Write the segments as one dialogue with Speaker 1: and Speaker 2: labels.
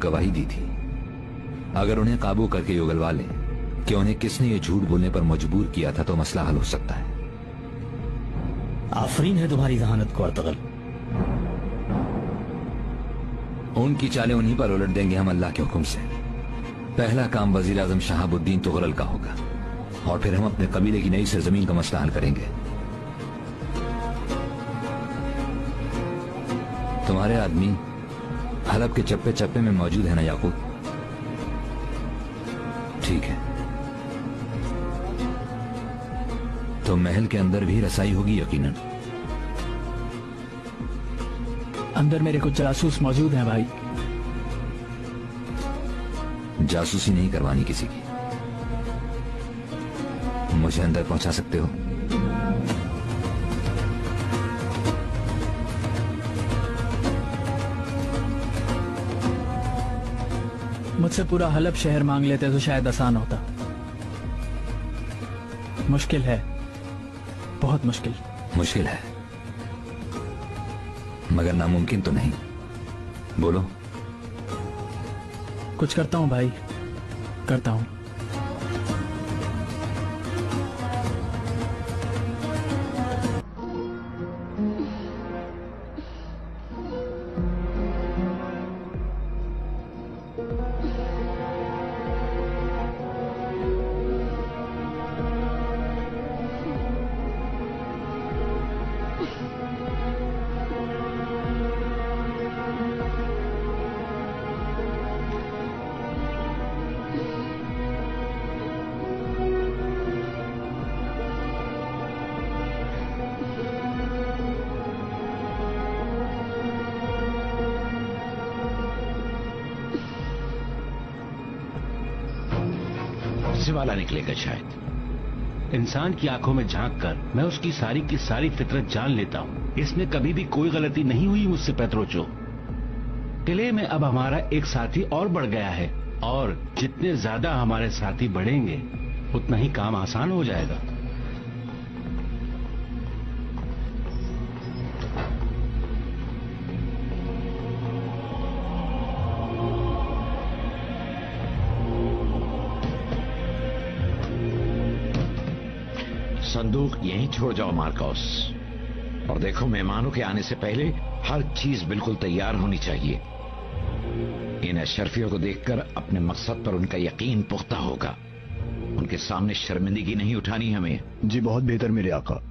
Speaker 1: गवाही दी थी। अगर उन्हें काबू करके ये उगलवा लें कि उन्हें किसने ये झूठ बोलने पर मजबूर किया था तो मसला हल हो सकता है।
Speaker 2: आफरीन है तुम्हारी जहानत को अर्तगल।
Speaker 1: उनकी चालें उन्हीं पर उलट देंगे हम अल्लाह के हुक्म से। पहला काम वजीर आजम शहाबुद्दीन तुगलल का होगा और फिर हम अपने कबीले की नई सरजमीन का मसला हल करेंगे। तुम्हारे आदमी हलब के चप्पे चप्पे में मौजूद है ना याकूब? ठीक है, तो महल के अंदर भी रसाई होगी यकीनन।
Speaker 2: अंदर मेरे कुछ जासूस मौजूद हैं भाई।
Speaker 1: जासूसी नहीं करवानी किसी की। मुझे अंदर पहुंचा सकते हो?
Speaker 2: मुझसे पूरा हलब शहर मांग लेते तो शायद आसान होता। मुश्किल है, बहुत मुश्किल।
Speaker 1: मुश्किल है मगर नामुमकिन तो नहीं। बोलो।
Speaker 2: कुछ करता हूं भाई, करता हूं।
Speaker 3: वाला निकलेगा शायद। इंसान की आंखों में झांक कर मैं उसकी सारी की सारी फितरत जान लेता हूँ। इसमें कभी भी कोई गलती नहीं हुई मुझसे पेत्रोचो। किले में अब हमारा एक साथी और बढ़ गया है और जितने ज्यादा हमारे साथी बढ़ेंगे उतना ही काम आसान हो जाएगा।
Speaker 4: संदूक यहीं छोड़ जाओ मार्कोस, और देखो मेहमानों के आने से पहले हर चीज बिल्कुल तैयार होनी चाहिए। इन अशरफियों को देखकर अपने मकसद पर उनका यकीन पुख्ता होगा। उनके सामने शर्मिंदगी नहीं उठानी हमें।
Speaker 5: जी बहुत बेहतर मेरे आका।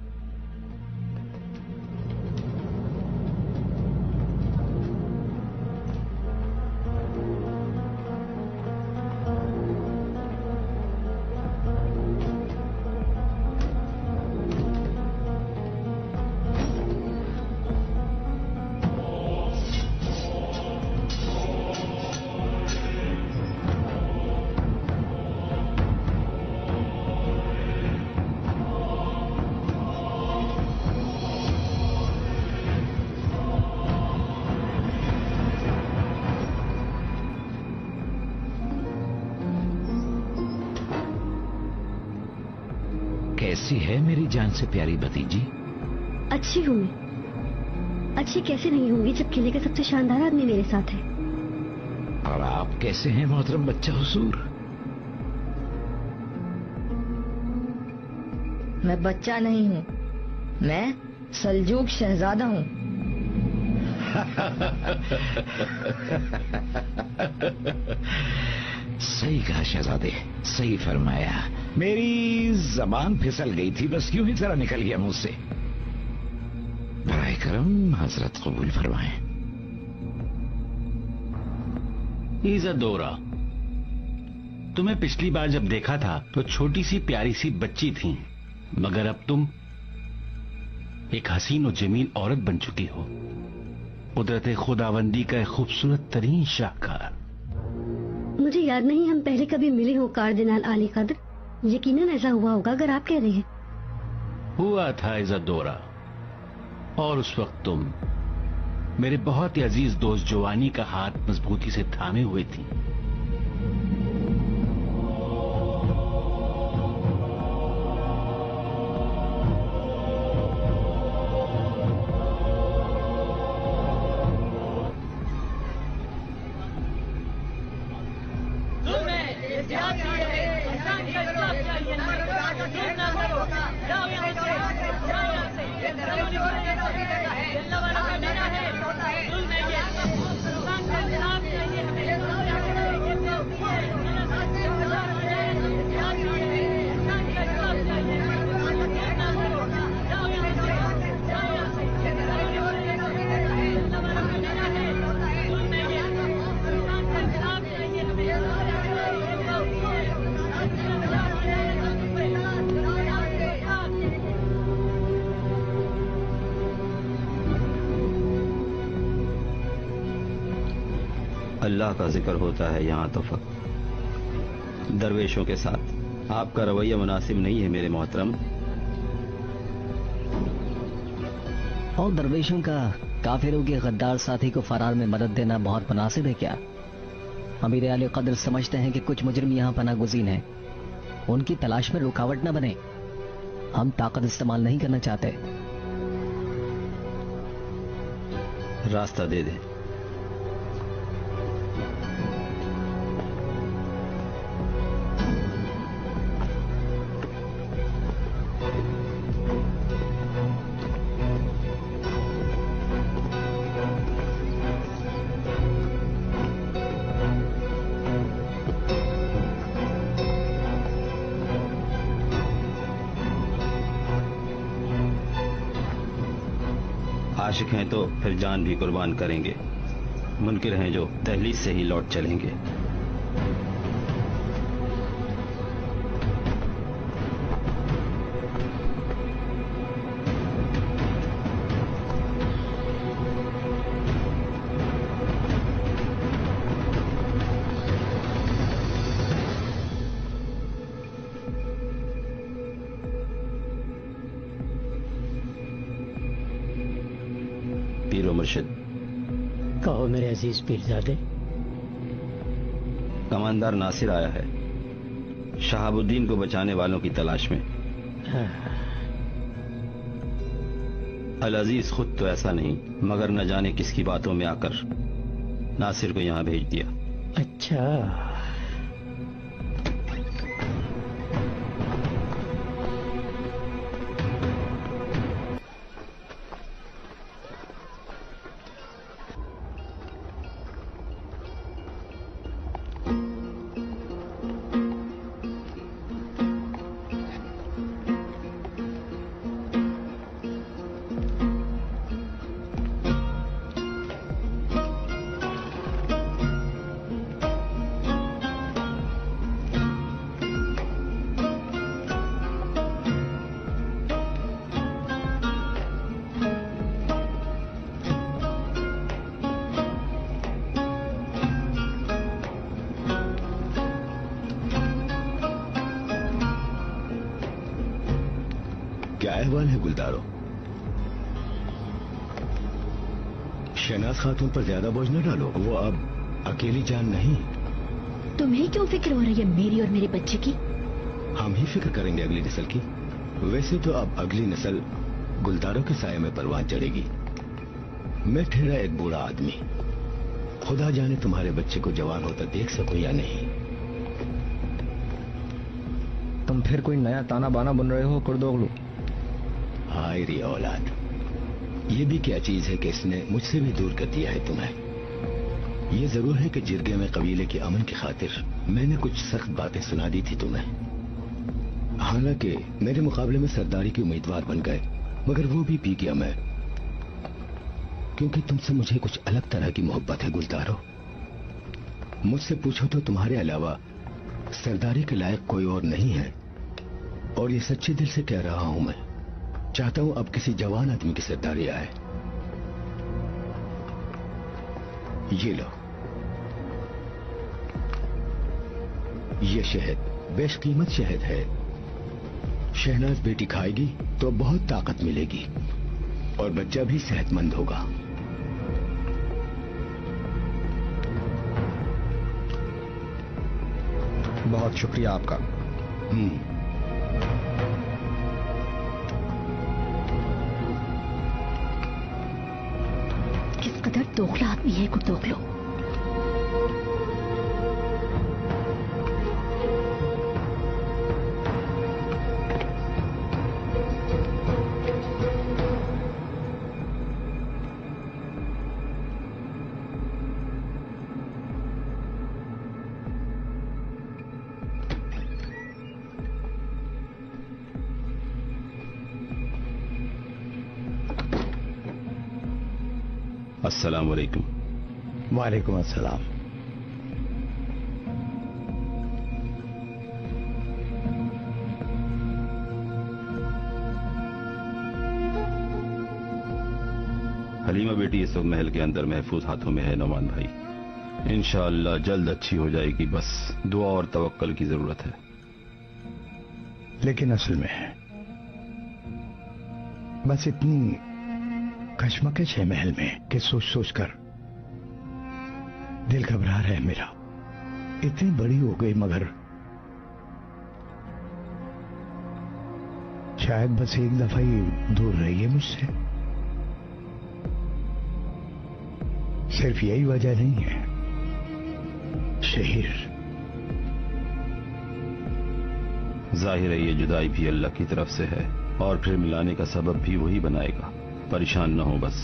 Speaker 4: कैसी है मेरी जान से प्यारी भतीजी?
Speaker 6: अच्छी हूँ मैं। अच्छी कैसे नहीं होंगी जब किले का सबसे शानदार आदमी मेरे साथ है।
Speaker 4: और आप कैसे हैं मोहतरम बच्चा हुजूर?
Speaker 7: मैं बच्चा नहीं हूँ, मैं सल्जूक शहजादा हूँ।
Speaker 4: सही कहा शहजादे, सही फरमाया। मेरी जबान फिसल गई थी, बस यूं ही जरा निकल गया मुंह से। बराए करम हजरत कबूल फरमाएं।
Speaker 3: इज़ादोरा, तुम्हें पिछली बार जब देखा था तो छोटी सी प्यारी सी बच्ची थी, मगर अब तुम एक हसीन और जमील औरत बन चुकी हो। कुदरत खुदावंदी का एक खूबसूरत तरीन शाहकार।
Speaker 6: मुझे याद नहीं हम पहले कभी मिले हो कार्दिनाल आली कद्र। यकीनन ऐसा हुआ होगा अगर आप कह रहे हैं।
Speaker 3: हुआ था इज़ादोरा, और उस वक्त तुम मेरे बहुत ही अजीज दोस्त जोवानी का हाथ मजबूती से थामे हुए थी।
Speaker 5: अल्लाह का जिक्र होता है यहाँ तो फकत दरवेशों के साथ। आपका रवैया मुनासिब नहीं है मेरे मोहतरम।
Speaker 8: और दरवेशों का काफिरों के गद्दार साथी को फरार में मदद देना बहुत मुनासिब है क्या? अमीर आले कदर समझते हैं कि कुछ मुजरिम यहाँ पनाह गुज़ीन हैं, उनकी तलाश में रुकावट न बने। हम ताकत इस्तेमाल नहीं करना चाहते।
Speaker 5: रास्ता दे दे। आशिक हैं तो फिर जान भी कुर्बान करेंगे, मुनकिर हैं जो दहलीज से ही लौट चलेंगे। पीरो मुर्शिद।
Speaker 9: कहो मेरे अजीज पीरजादे।
Speaker 5: कमांडर नासिर आया है शहाबुद्दीन को बचाने वालों की तलाश में। अल अजीज खुद तो ऐसा नहीं, मगर न जाने किसकी बातों में आकर नासिर को यहां भेज दिया।
Speaker 9: अच्छा,
Speaker 3: क्या अहवाल है गुलदारो? शहनाज खातून पर ज्यादा बोझ न डालो, वो अब अकेली जान नहीं।
Speaker 6: तुम्हें क्यों फिक्र हो रही है मेरी और मेरे बच्चे की?
Speaker 3: हम ही फिक्र करेंगे अगली नस्ल की। वैसे तो अब अगली नस्ल गुलदारों के साये में परवान चढ़ेगी। मैं ठहरा एक बूढ़ा आदमी, खुदा जाने तुम्हारे बच्चे को जवान होता देख सको या नहीं।
Speaker 2: तुम फिर कोई नया ताना बाना बन रहे हो कुर्दोगलू?
Speaker 3: हाय री औलाद, ये भी क्या चीज है कि इसने मुझसे भी दूर कर दिया है तुम्हें। ये जरूर है कि जिरगे में कबीले के अमन की खातिर मैंने कुछ सख्त बातें सुना दी थी तुम्हें। हालांकि मेरे मुकाबले में सरदारी के उम्मीदवार बन गए, मगर वो भी पी गया मैं, क्योंकि तुमसे मुझे कुछ अलग तरह की मोहब्बत है गुलदारो। मुझसे पूछो तो तुम्हारे अलावा सरदारी के लायक कोई और नहीं है, और ये सच्चे दिल से कह रहा हूं। मैं चाहता हूं अब किसी जवान आदमी की सरदारी आए। ये लो, ये शहद बेशकीमत शहद है। शहनाज बेटी खाएगी तो बहुत ताकत मिलेगी और बच्चा भी सेहतमंद होगा।
Speaker 2: बहुत शुक्रिया आपका।
Speaker 6: किस कदर दोगला आदमी है कुर्दोगलो।
Speaker 5: अस्सलाम वालेकुम।
Speaker 9: वालेकुम अस्सलाम।
Speaker 5: हलीमा बेटी इस वक्त महल के अंदर महफूज हाथों में है नौमान भाई। इंशाअल्लाह जल्द अच्छी हो जाएगी, बस दुआ और तवक्कल की जरूरत है।
Speaker 9: लेकिन असल में बस इतनी कशमकश है महल में कि सोच सोच कर दिल घबरा रहा है मेरा। इतनी बड़ी हो गई मगर शायद बस एक दफा ही दूर रही है मुझसे। सिर्फ यही वजह नहीं है, शहीर।
Speaker 5: जाहिर है ये जुदाई भी अल्लाह की तरफ से है और फिर मिलाने का सबब भी वही बनाएगा। परेशान न हो बस।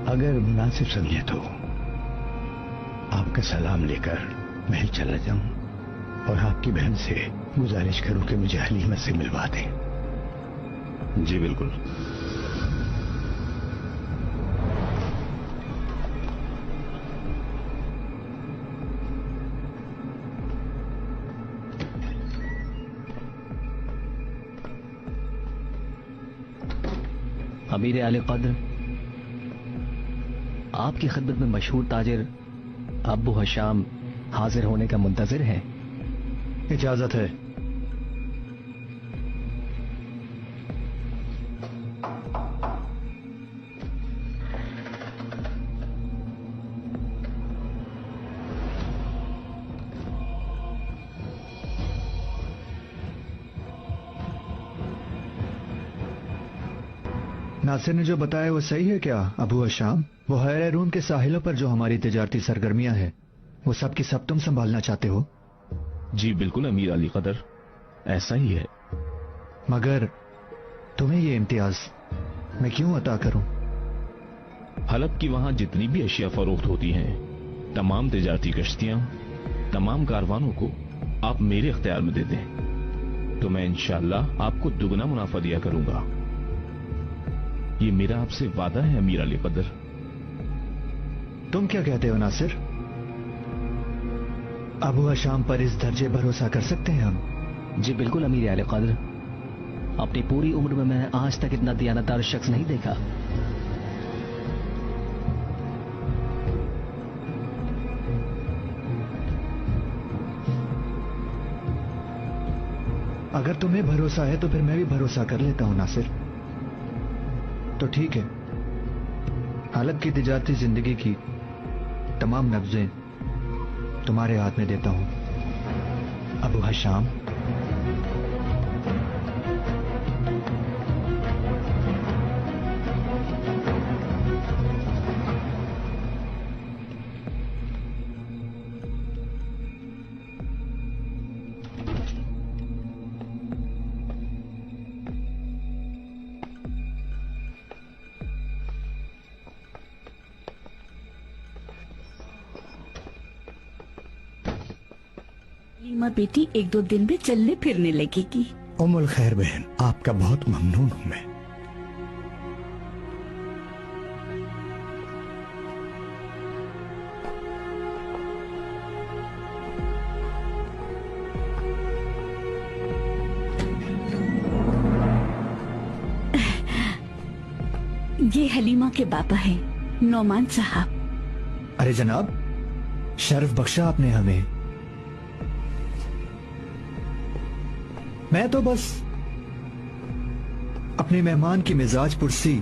Speaker 9: अगर मुनासिब समझे तो आपका सलाम लेकर महल चला जाऊं और आपकी बहन से गुजारिश करूं कि मुझे हलीमा से मिलवा दें।
Speaker 5: जी बिल्कुल।
Speaker 8: अमीर आले कद्र, आपकी खिदमत में मशहूर ताजिर अबू हशाम हाजिर होने का मुंतजिर है।
Speaker 9: इजाजत है।
Speaker 10: नासिर ने जो बताया वो सही है क्या अबू हशाम? वो हैर रूम के साहिलों पर जो हमारी तिजारती सरगर्मियां हैं वो सब की सब तुम संभालना चाहते हो?
Speaker 11: जी बिल्कुल अमीर अली कदर, ऐसा ही है।
Speaker 10: मगर तुम्हें ये इम्तियाज मैं क्यों अता करूं?
Speaker 11: हलब की वहां जितनी भी अशिया फरोख्त होती हैं, तमाम तिजारती कश्तियां, तमाम कारवानों को आप मेरे इख्तियार में दे दें तो मैं इंशाअल्लाह आपको दुगना मुनाफा दिया करूंगा। ये मेरा आपसे वादा है अमीर अली कदर।
Speaker 10: तुम क्या कहते हो नासिर? अबू हशाम पर इस दर्जे भरोसा कर सकते हैं हम?
Speaker 8: जी बिल्कुल अमीर आले कद्र, अपनी पूरी उम्र में मैंने आज तक इतना दियानतदार शख्स नहीं देखा।
Speaker 10: अगर तुम्हें भरोसा है तो फिर मैं भी भरोसा कर लेता हूं नासिर। तो ठीक है, हालत की तिजारती जिंदगी की तमाम नब्जें तुम्हारे हाथ में देता हूं अबू हशाम।
Speaker 12: लीमा बेटी एक दो दिन में चलने फिरने लगेगी।
Speaker 9: उम्मुल खैर बहन, आपका बहुत ममनून हूं मैं।
Speaker 12: ये हलीमा के बाबा हैं, नौमान साहब।
Speaker 10: अरे जनाब, शर्फ बख्शा आपने हमें। मैं तो बस अपने मेहमान की मिजाज पुरसी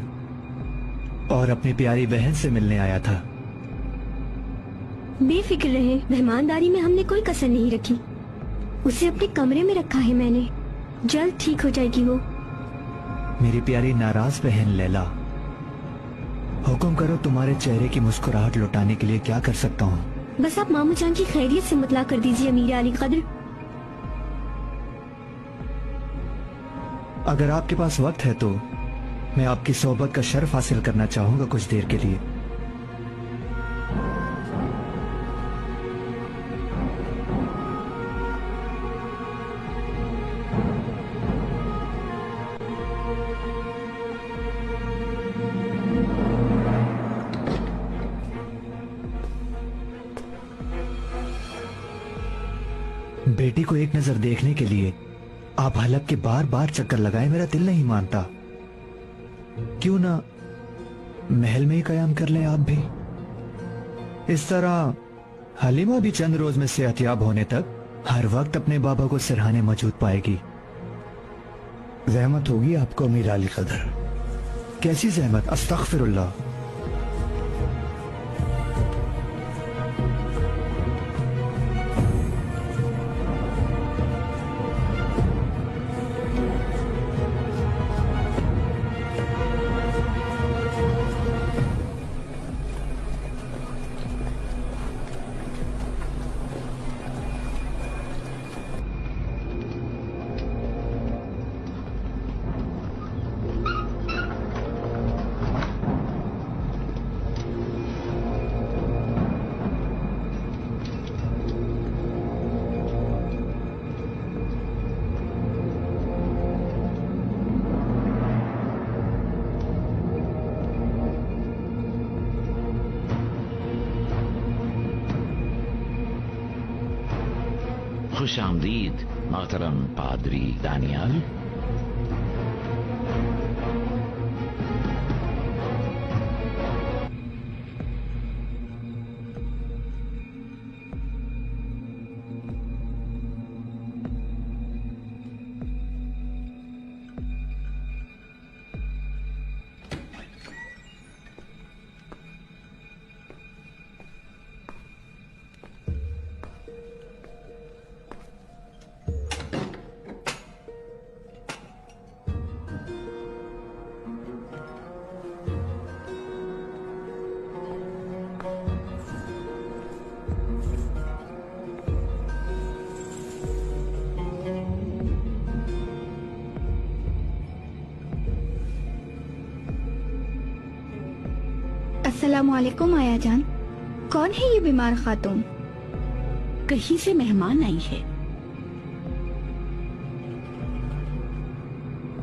Speaker 10: और अपनी प्यारी बहन से मिलने आया था।
Speaker 6: बेफिक्र रहे, मेहमानदारी में हमने कोई कसर नहीं रखी। उसे अपने कमरे में रखा है मैंने, जल्द ठीक हो जाएगी वो।
Speaker 10: मेरी प्यारी नाराज बहन लैला, हुक्म करो, तुम्हारे चेहरे की मुस्कुराहट लौटाने के लिए क्या कर सकता हूँ?
Speaker 6: बस आप मामू जान की खैरियत से मुतला कर दीजिए अमीर अली कद्र।
Speaker 10: अगर आपके पास वक्त है तो मैं आपकी सोहबत का शर्फ हासिल करना चाहूंगा कुछ देर के लिए। बेटी को एक नजर देखने के लिए आप हलब के बार बार चक्कर लगाए, मेरा दिल नहीं मानता। क्यों ना महल में ही कयाम कर लें आप भी। इस तरह हलीमा भी चंद रोज में सेहतयाब होने तक हर वक्त अपने बाबा को सिरहाने मौजूद पाएगी।
Speaker 9: जहमत होगी आपको अमीर अली कदर।
Speaker 10: कैसी जहमत? अस्तगफिरुल्लाह।
Speaker 4: खुश आमदीद मोहतरम पादरी दानियाल।
Speaker 13: अस्सलामुअलैकुम आया जान। कौन है ये बीमार खातून?
Speaker 12: कहीं से मेहमान आई है।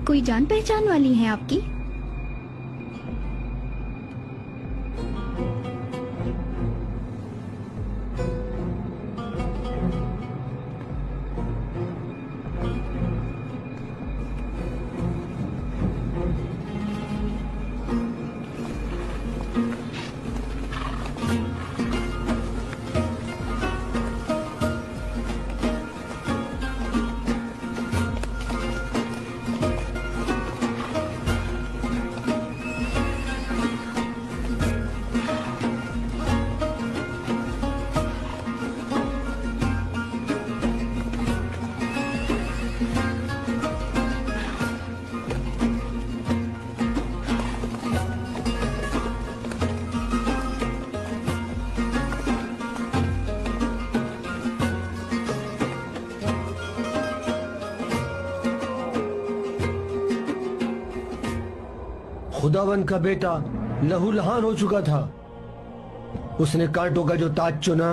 Speaker 13: कोई जान पहचान वाली है आपकी?
Speaker 14: खुदावन का बेटा लहूलुहान हो चुका था। उसने कांटों का जो ताज चुना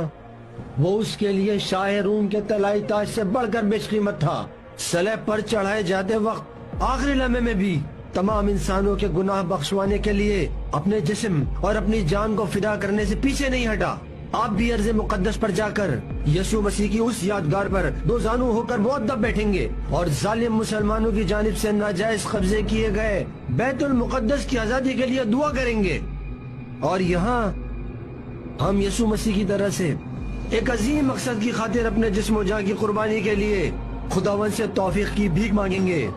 Speaker 14: वो उसके लिए शाह रूम के तलाई ताज से बढ़कर बेशकीमत था। सलेब पर चढ़ाए जाते वक्त आखिरी लम्हे में भी तमाम इंसानों के गुनाह बख्शवाने के लिए अपने जिस्म और अपनी जान को फिदा करने से पीछे नहीं हटा। आप भी अर्ज़ मुक़द्दस पर जाकर यीशु मसीह की उस यादगार पर दो जानू होकर मुअद्दब बैठेंगे और जालिम मुसलमानों की जानिब से नाजायज कब्जे किए गए बैतुल मुक़द्दस की आजादी के लिए दुआ करेंगे। और यहाँ हम यीशु मसीह की तरह से एक अजीम मकसद की खातिर अपने जिस्म जान की कुर्बानी के लिए खुदावन से तौफीक की भीख मांगेंगे।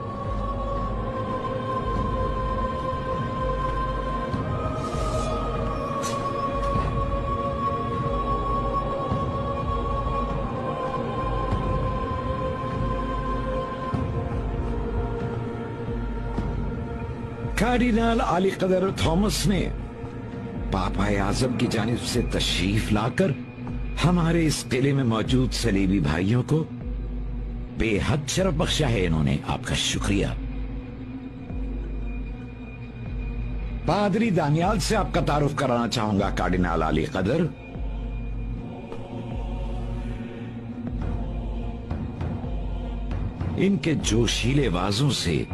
Speaker 4: कार्डिनल आली कदर थॉमस ने पापा आजम की जानिब से तशरीफ लाकर हमारे इस किले में मौजूद सलीबी भाइयों को बेहद शरफ बख्शा है। इन्होंने आपका शुक्रिया। पादरी दानियाल से आपका तारुफ कराना चाहूंगा कार्डिनल आली कदर। इनके जोशीले वाजों से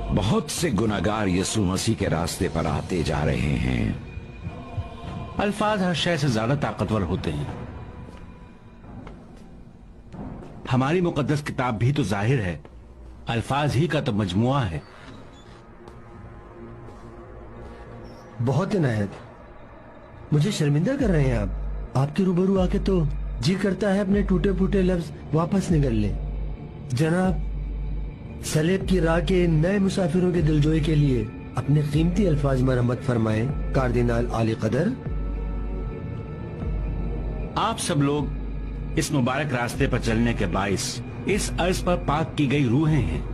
Speaker 4: बहुत से गुनाहगार यीशु मसीह के रास्ते पर आते जा रहे हैं।
Speaker 3: अल्फाज हर शय से ज्यादा ताकतवर होते हैं। हमारी मुकद्दस किताब भी तो जाहिर है, अल्फाज ही का तो मजमुआ है।
Speaker 14: बहुत इनायत, मुझे शर्मिंदा कर रहे हैं आप। आपके रूबरू आके तो जी करता है अपने टूटे फूटे लफ्ज वापस निकल ले। जनाब, सलेब की राह के नए मुसाफिरों के दिलजोई के लिए अपने कीमती अल्फाज मरहमत फरमाएं कार्दिनाल आली कदर।
Speaker 3: आप सब लोग इस मुबारक रास्ते पर चलने के बाइस इस अर्ज पर पाक की गई रूहें हैं।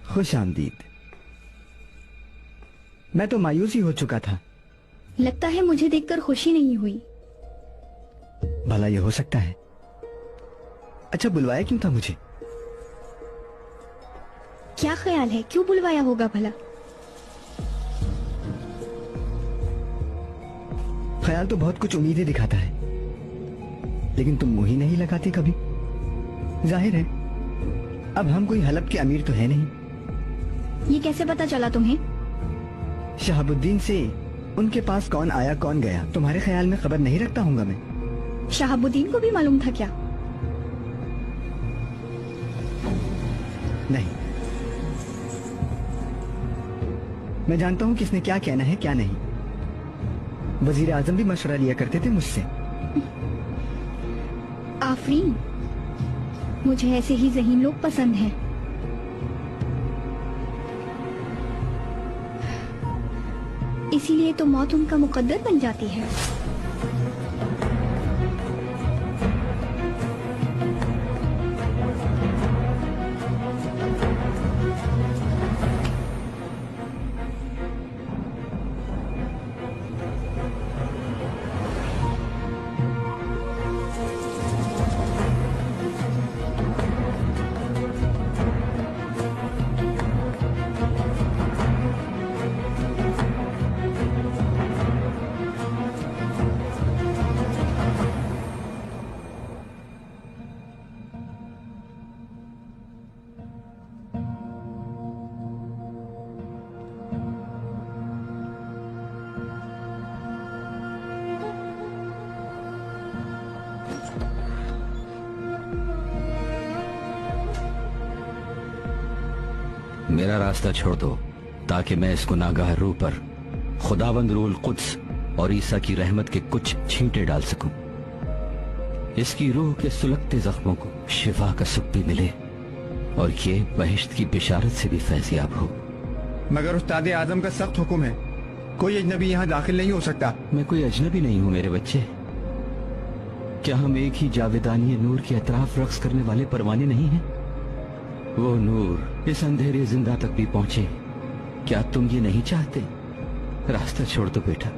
Speaker 10: खुश आमदीद। मैं तो मायूस ही हो चुका था।
Speaker 13: लगता है मुझे देखकर खुशी नहीं हुई।
Speaker 10: भला ये हो सकता है? अच्छा, बुलवाया क्यों था मुझे?
Speaker 13: क्या ख्याल है, क्यों बुलवाया होगा भला?
Speaker 10: ख्याल तो बहुत कुछ उम्मीदें दिखाता है, लेकिन तुम मुंह ही नहीं लगाती कभी। जाहिर है अब हम कोई हलब के अमीर तो है नहीं।
Speaker 13: ये कैसे पता चला तुम्हें?
Speaker 10: शहाबुद्दीन से उनके पास कौन आया कौन गया तुम्हारे ख्याल में खबर नहीं रखता हूँगा मैं?
Speaker 13: शहाबुद्दीन को भी मालूम था क्या?
Speaker 10: नहीं, मैं जानता हूँ किसने क्या कहना है क्या नहीं। वजीर आजम भी मशवरा लिया करते थे मुझसे।
Speaker 13: आफरीन, मुझे ऐसे ही ज़हीन लोग पसंद हैं। इसीलिए तो मौत उनका मुकद्दर बन जाती है।
Speaker 1: मेरा रास्ता छोड़ दो ताकि मैं इस गुनाहगार रूह पर खुदावंद रूहुल कुद्स और ईसा की रहमत के कुछ छींटे डाल सकूं। इसकी रूह के सुलगते जख्मों को शिफा का सुख भी मिले और ये बहिश्त की बिशारत से भी फैज़याब हो।
Speaker 10: मगर उस्ताद आजम का सख्त हुक्म है, कोई अजनबी यहाँ दाखिल नहीं हो सकता।
Speaker 1: मैं कोई अजनबी नहीं हूँ मेरे बच्चे। क्या हम एक ही जावेदानी नूर के अतराफ रक्स करने वाले परवाने नहीं हैं? वो नूर इस अंधेरे जिंदा तक भी पहुंचे। क्या तुम ये नहीं चाहते? रास्ता छोड़ दो बेटा।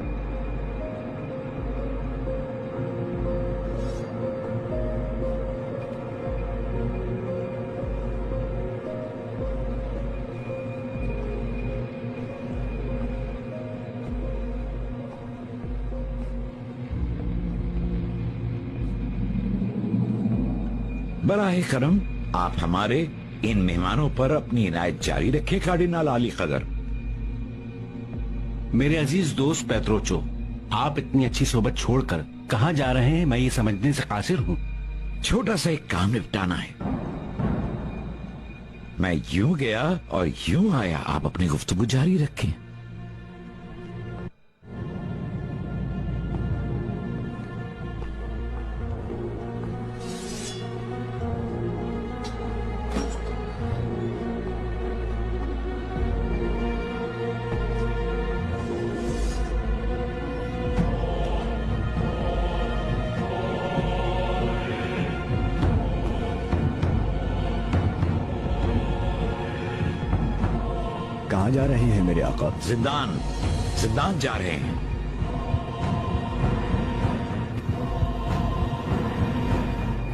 Speaker 4: बराए करम आप हमारे इन मेहमानों पर अपनी इनायत जारी रखे कार्डिनल आली कदर।
Speaker 3: मेरे अजीज दोस्त पेत्रोचो, आप इतनी अच्छी सोबत छोड़कर कहाँ जा रहे हैं, मैं ये समझने से कासिर हूँ।
Speaker 4: छोटा सा एक काम निपटाना है। मैं यूं गया और यूं आया, आप अपनी गुफ्तगू जारी रखें।
Speaker 9: जा रहे हैं मेरे आका?
Speaker 4: जिंदान, जिंदान जा रहे हैं।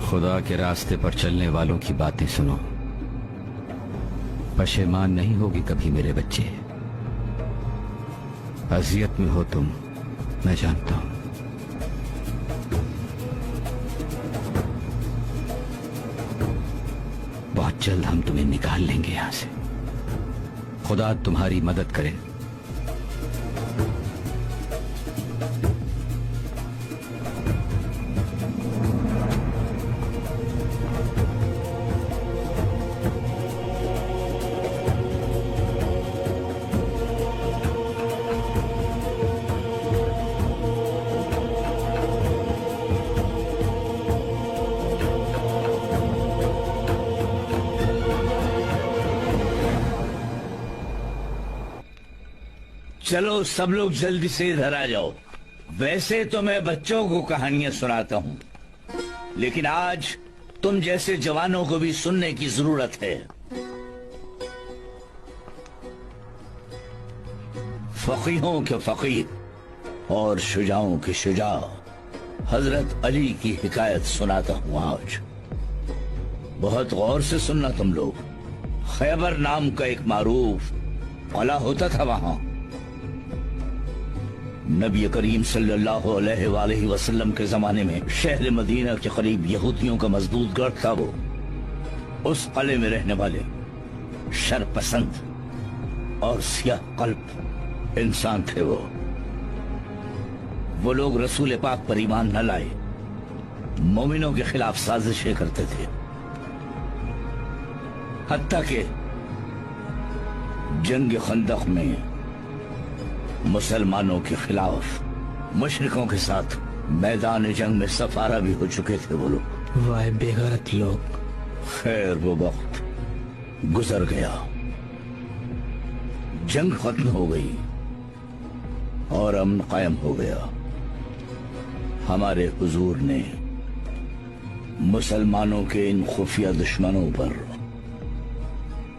Speaker 1: खुदा के रास्ते पर चलने वालों की बातें सुनो। पशेमान नहीं होगी कभी मेरे बच्चे। अजियत में हो तुम, मैं जानता हूं। बहुत जल्द हम तुम्हें निकाल लेंगे यहां से। खुदा तुम्हारी मदद करे।
Speaker 15: चलो सब लोग जल्दी से इधर आ जाओ। वैसे तो मैं बच्चों को कहानियां सुनाता हूं, लेकिन आज तुम जैसे जवानों को भी सुनने की जरूरत है। फकीहों के फकीह और शुजाओं के शुजा हजरत अली की हिकायत सुनाता हूं आज। बहुत गौर से सुनना तुम लोग। खैबर नाम का एक मारूफ किला होता था वहां। नबी करीम सल्लल्लाहु अलैहि वसल्लम के जमाने में शहर मदीना के करीब यहूदियों का मजबूत गढ़ था वो। उस किले में रहने वाले शरपसंद और सियाह कल्ब इंसान थे वो लोग रसूल पाक पर ईमान न लाए, मोमिनों के खिलाफ साजिशें करते थे। हत्ता के जंग खंदक में मुसलमानों के खिलाफ मुशरिकों के साथ मैदान जंग में सफारा भी हो चुके थे वो लोग।
Speaker 14: वाह बेगैरत लोग।
Speaker 15: खैर वो वक्त गुजर गया, जंग खत्म हो गई और अमन कायम हो गया। हमारे हुजूर ने मुसलमानों के इन खुफिया दुश्मनों पर,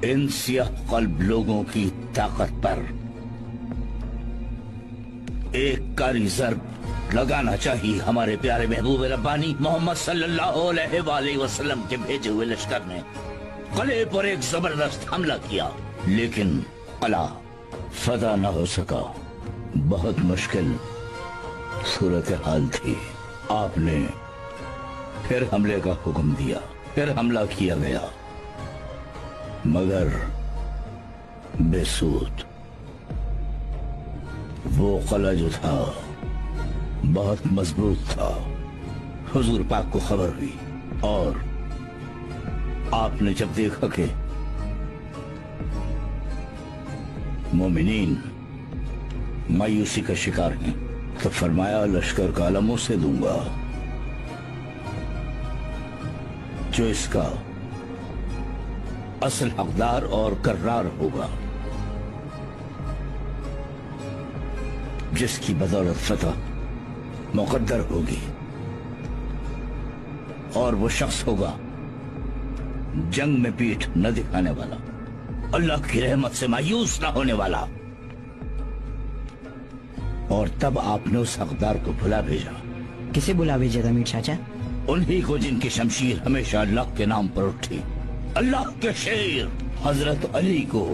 Speaker 15: इन सियाह कल्ब लोगों की ताकत पर एक कारी ज़र्ब लगाना चाहिए। हमारे प्यारे महबूब रब्बानी मोहम्मद सल्लल्लाहु अलैहि वसल्लम के भेजे हुए लश्कर ने किले पर एक जबरदस्त हमला किया, लेकिन किला फतह न हो सका। बहुत मुश्किल सूरत हाल थी। आपने फिर हमले का हुक्म दिया, फिर हमला किया गया, मगर बेसूद। वो किला जो था बहुत मजबूत था। हुजूर पाक को खबर हुई और आपने जब देखा कि मोमिनीन मायूसी का शिकार हैं, तो फरमाया लश्कर का अलम उसे दूंगा जो इसका असल हकदार और कर्रार होगा, जिसकी बदौलत फतह मुकद्दर होगी। और वो शख्स होगा जंग में पीठ न दिखाने वाला, अल्लाह की रहमत से मायूस न होने वाला। और तब आपने उस हकदार को बुला भेजा।
Speaker 16: किसे बुला भेजा था मीर चाचा?
Speaker 15: उन्हीं को जिनकी शमशीर हमेशा अल्लाह के नाम पर उठी, अल्लाह के शेर हजरत अली को।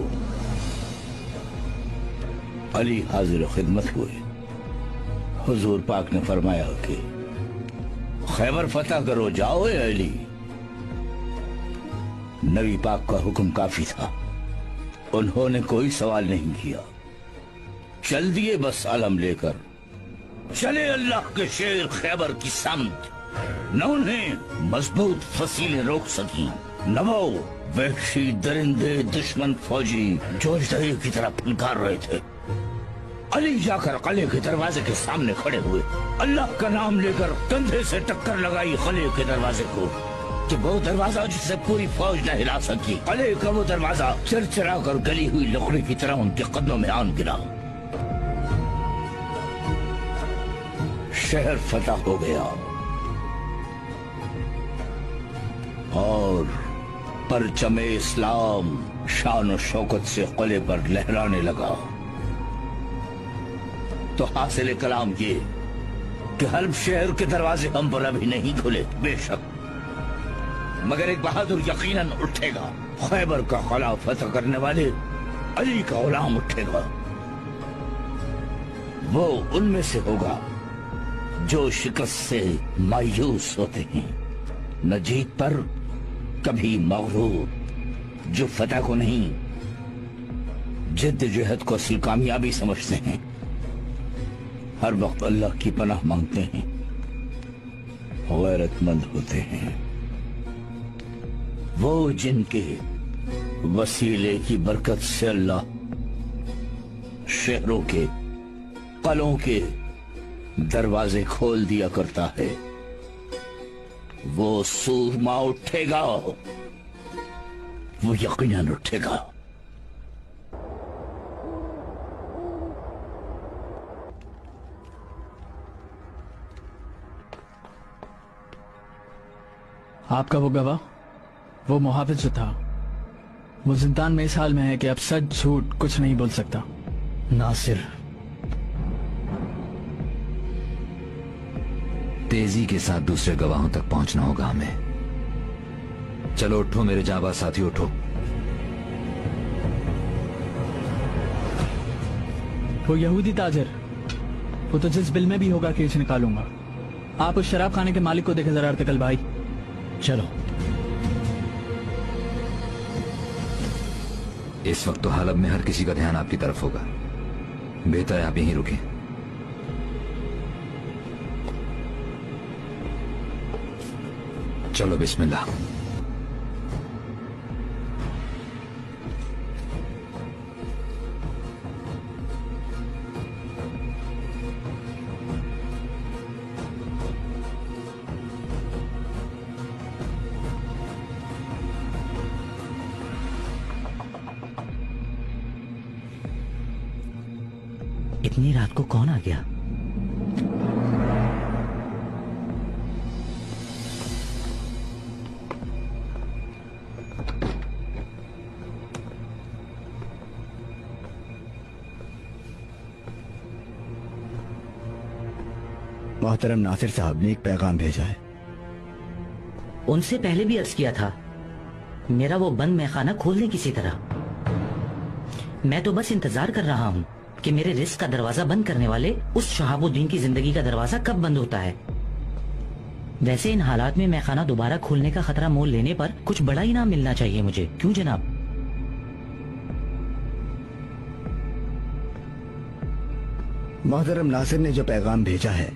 Speaker 15: अली हाजिर खिदमत हुए। हुजूर पाक ने फरमाया कि खैबर फतह करो, जाओ ए अली। नबी पाक का हुक्म काफी था, उन्होंने कोई सवाल नहीं किया, चल दिए बस आलम लेकर। चले अल्लाह के शेर खैबर की समत। न उन्हें मजबूत फसीलें रोक सकी, न वो वहशी दरिंदे दुश्मन फौजी जो दरिया की तरह फनकार रहे थे। अली जाकर किले के दरवाजे के सामने खड़े हुए, अल्लाह का नाम लेकर कंधे से टक्कर लगाई किले के दरवाजे को, कि वो दरवाजा जिसे पूरी फौज न हिला सकी। किले का वो दरवाजा चरचरा कर गली हुई लकड़ी की तरह उनके कदमों में आन गिरा। शहर फतह हो गया और परचमे इस्लाम शान और शौकत से क़िले पर लहराने लगा तो हासिल कलाम ये कि हल्ब शहर के दरवाजे हम पर अभी नहीं खुले, बेशक, मगर एक बहादुर यकीनन उठेगा। खैबर का किला फतह करने वाले अली का गुलाम उठेगा। वो उनमें से होगा जो शिकस्त से मायूस होते हैं, न जीत पर कभी मगरूर, जो फतह को नहीं जिद्दजहद को असली कामयाबी समझते हैं, हर वक्त अल्लाह की पनाह मांगते हैं, गैरतमंद होते हैं। वो जिनके वसीले की बरकत से अल्लाह शहरों के, कलों के दरवाजे खोल दिया करता है, वो सूरमा उठेगा, वो यकीनन उठेगा।
Speaker 2: आपका वो गवाह, वो मुहाफिज जो था, वो जिंदान में इस हाल में है कि अब सच झूठ कुछ नहीं बोल सकता।
Speaker 1: नासिर, तेजी के साथ दूसरे गवाहों तक पहुंचना होगा हमें। चलो उठो मेरे जाबाज साथी, उठो।
Speaker 2: वो यहूदी ताजर, वो तो जिस बिल में भी होगा केस निकालूंगा। आप उस शराब खाने के मालिक को देखे जरा अर्तकल भाई।
Speaker 1: चलो। इस वक्त तो हलब में हर किसी का ध्यान आपकी तरफ होगा, बेहतर है आप यहीं रुकें। चलो बिस्मिल्लाह।
Speaker 16: इतनी रात को कौन आ गया?
Speaker 9: मोहतरम नासिर साहब ने एक पैगाम भेजा है।
Speaker 16: उनसे पहले भी अर्ज किया था, मेरा वो बंद मैखाना खोल दें किसी तरह। मैं तो बस इंतजार कर रहा हूँ कि मेरे रिस्क का दरवाजा बंद करने वाले उस शहाबुद्दीन की जिंदगी का दरवाजा कब बंद होता है। वैसे इन हालात में मैखाना दोबारा खोलने का खतरा मोल लेने पर कुछ बड़ा इनाम मिलना चाहिए मुझे, क्यों जनाब?
Speaker 9: मोहतरम नासिर ने जो पैगाम भेजा है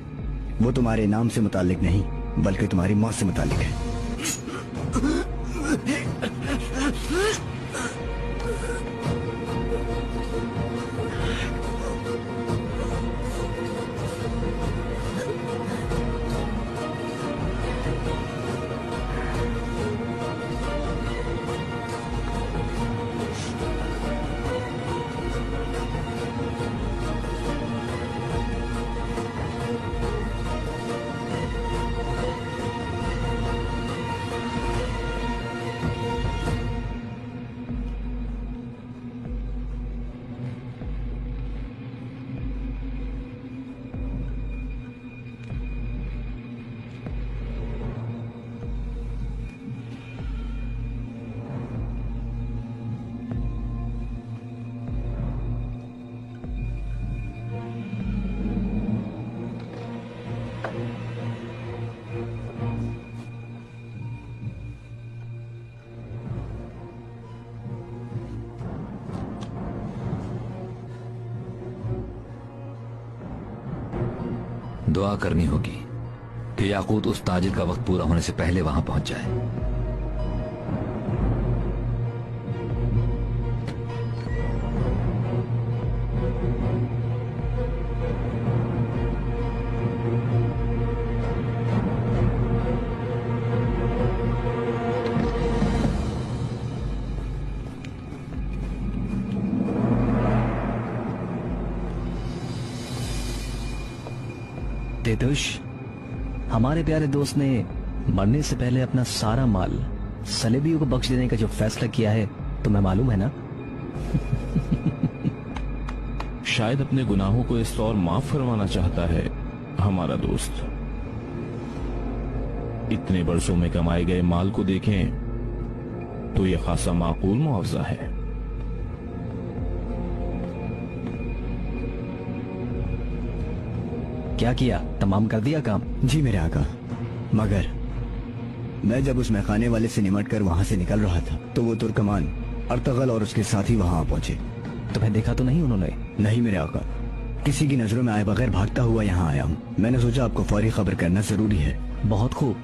Speaker 9: वो तुम्हारे नाम से मुतालिक नहीं बल्कि तुम्हारी मौत से मुतालिक है।
Speaker 1: दुआ करनी होगी कि याकूत उस ताजिर का वक्त पूरा होने से पहले वहां पहुंच जाए।
Speaker 8: तेतुश, हमारे प्यारे दोस्त ने मरने से पहले अपना सारा माल सलेबियों को बख्श देने का जो फैसला किया है तुम्हें मालूम है ना?
Speaker 11: शायद अपने गुनाहों को इस तौर माफ फरमाना चाहता है हमारा दोस्त। इतने बरसों में कमाए गए माल को देखें तो यह खासा माकूल मुआवजा है।
Speaker 8: क्या किया? तमाम कर दिया काम?
Speaker 9: जी मेरे आका, मगर मैं जब उस मैखाने वाले से निमट कर वहां से निकल रहा था तो वो तुर्कमान अर्तगल और उसके साथी वहां पहुंचे।
Speaker 8: तुम्हें देखा तो नहीं उन्होंने?
Speaker 9: नहीं मेरे आका, किसी की नजरों में आए बगैर भागता हुआ यहाँ आया हूँ। मैंने सोचा आपको फौरी खबर करना जरूरी है।
Speaker 8: बहुत खूब।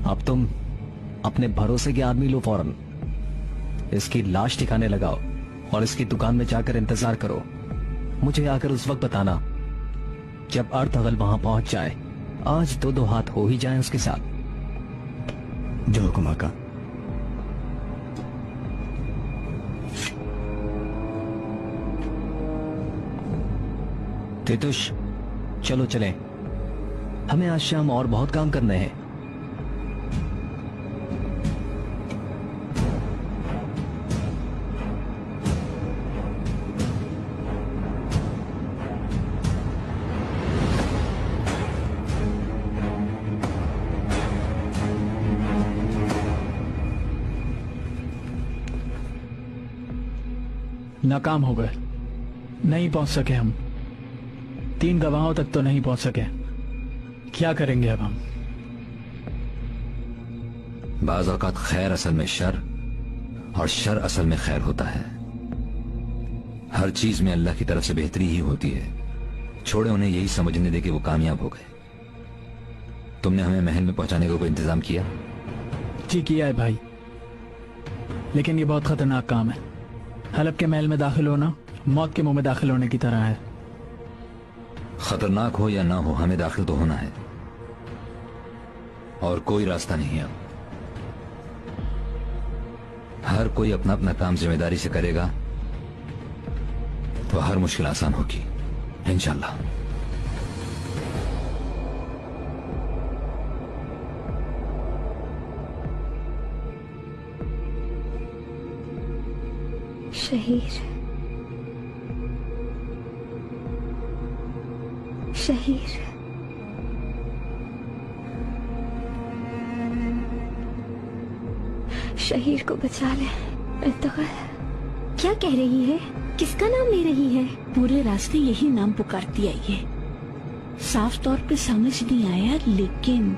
Speaker 8: अब तुम अपने भरोसे के आदमी लो, फौरन इसकी लाश ठिकाने लगाओ और इसकी दुकान में जाकर इंतजार करो। मुझे आकर उस वक्त बताना जब अर्तगल वहां पहुंच जाए। आज दो हाथ हो ही जाए उसके साथ।
Speaker 9: जो हुक्म आका।
Speaker 8: तितुश, चलो चलें, हमें आज शाम और बहुत काम करने हैं।
Speaker 2: नाकाम हो गए, नहीं पहुंच सके हम। 3 गवाहों तक तो नहीं पहुंच सके। क्या करेंगे अब हम?
Speaker 1: बाज़ औक़ात खैर असल में शर और शर असल में खैर होता है। हर चीज में अल्लाह की तरफ से बेहतरी ही होती है। छोड़े उन्हें यही समझने दे कि वो कामयाब हो गए। तुमने हमें महल में पहुंचाने का कोई इंतजाम किया?
Speaker 2: जी किया है भाई, लेकिन ये बहुत खतरनाक काम है। हलब के महल में दाखिल होना मौत के मुंह में दाखिल होने की तरह है।
Speaker 1: खतरनाक हो या ना हो, हमें दाखिल तो होना है और कोई रास्ता नहीं है। हर कोई अपना अपना काम जिम्मेदारी से करेगा तो हर मुश्किल आसान होगी इंशाल्लाह।
Speaker 6: शहीर, शहीर, शहीर को बचा ले। अर्तगल क्या कह रही है? किसका नाम ले रही है?
Speaker 12: पूरे रास्ते यही नाम पुकारती आई है। साफ तौर पे समझ नहीं आया, लेकिन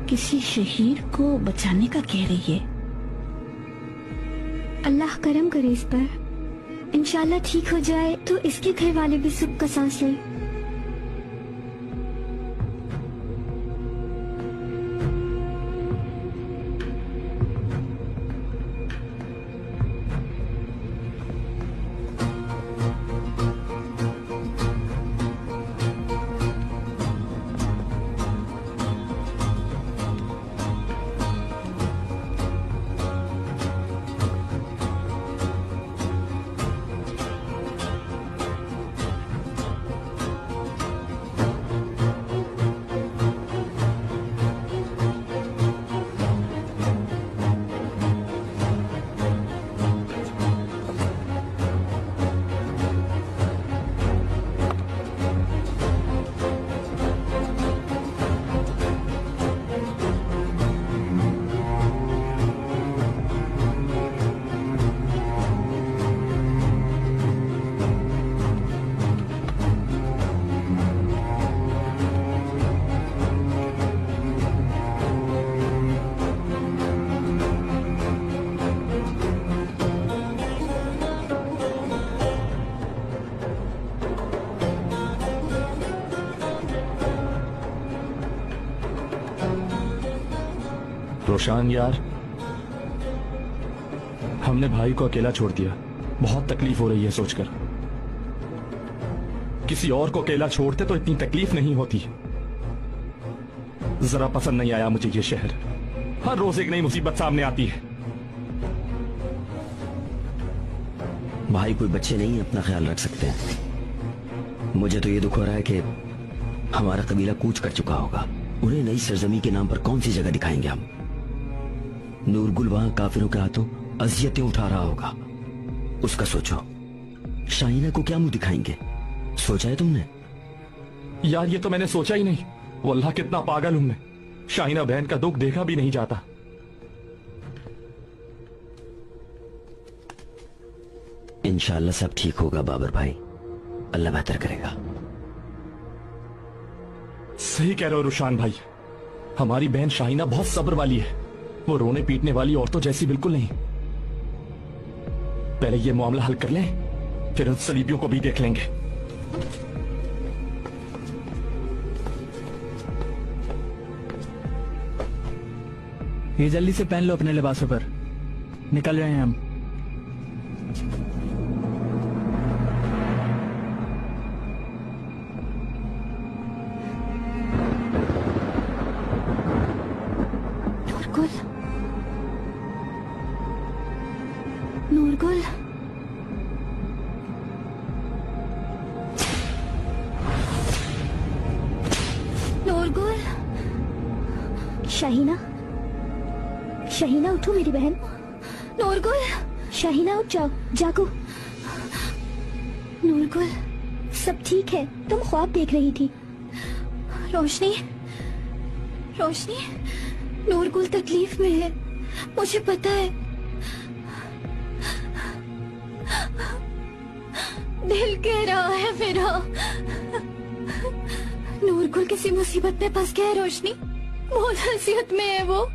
Speaker 12: किसी शहीर को बचाने का कह रही है।
Speaker 6: अल्लाह करम करे इस पर। इंशाल्लाह ठीक हो जाए तो इसके घर वाले भी सुख का सांस लें।
Speaker 17: रोशान यार, हमने भाई को अकेला छोड़ दिया।
Speaker 11: बहुत तकलीफ हो रही है सोचकर। किसी और को अकेला छोड़ते तो इतनी तकलीफ नहीं होती। जरा पसंद नहीं आया मुझे ये शहर। हर रोज एक नई मुसीबत सामने आती है।
Speaker 17: भाई कोई बच्चे नहीं अपना ख्याल रख सकते हैं। मुझे तो ये दुख हो रहा है कि हमारा कबीला कूच कर चुका होगा। उन्हें नई सरजमी के नाम पर कौन सी जगह दिखाएंगे हम? नूरगुल वहां काफिरों के हाथों अजियतें उठा रहा होगा। उसका सोचो। शाहीना को क्या मुंह दिखाएंगे? सोचा है तुमने?
Speaker 11: यार ये तो मैंने सोचा ही नहीं। वो अल्लाह कितना पागल हूं मैं। शाहीना बहन का दुख देखा भी नहीं जाता।
Speaker 17: इंशाअल्लाह सब ठीक होगा बाबर भाई। अल्लाह बेहतर करेगा।
Speaker 11: सही कह रहे हो रुशान भाई। हमारी बहन शाहीना बहुत सब्र वाली है। वो रोने पीटने वाली औरतों जैसी बिल्कुल नहीं। पहले ये मामला हल कर लें, फिर उन सलीबियों को भी देख लेंगे।
Speaker 2: ये जल्दी से पहन लो अपने लिबासों पर। निकल रहे हैं हम।
Speaker 13: नूरगुल, नूरगुल,
Speaker 6: शाहीना, शाहीना उठो मेरी बहन।
Speaker 13: नूरगुल,
Speaker 6: शाहीना उठ जाओ, जागो।
Speaker 13: नूरगुल,
Speaker 6: सब ठीक है? तुम ख्वाब देख रही थी।
Speaker 13: रोशनी, रोशनी, नूरगुल तकलीफ में है, मुझे पता है। दिल कह रहा है मेरा। नूरगुल किसी मुसीबत में फंस गया है रोशनी। बहुत हसीयत में है वो।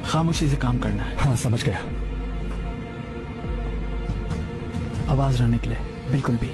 Speaker 2: खामोशी से काम करना है।
Speaker 11: हाँ समझ गया।
Speaker 2: आवाज ना निकले बिल्कुल भी।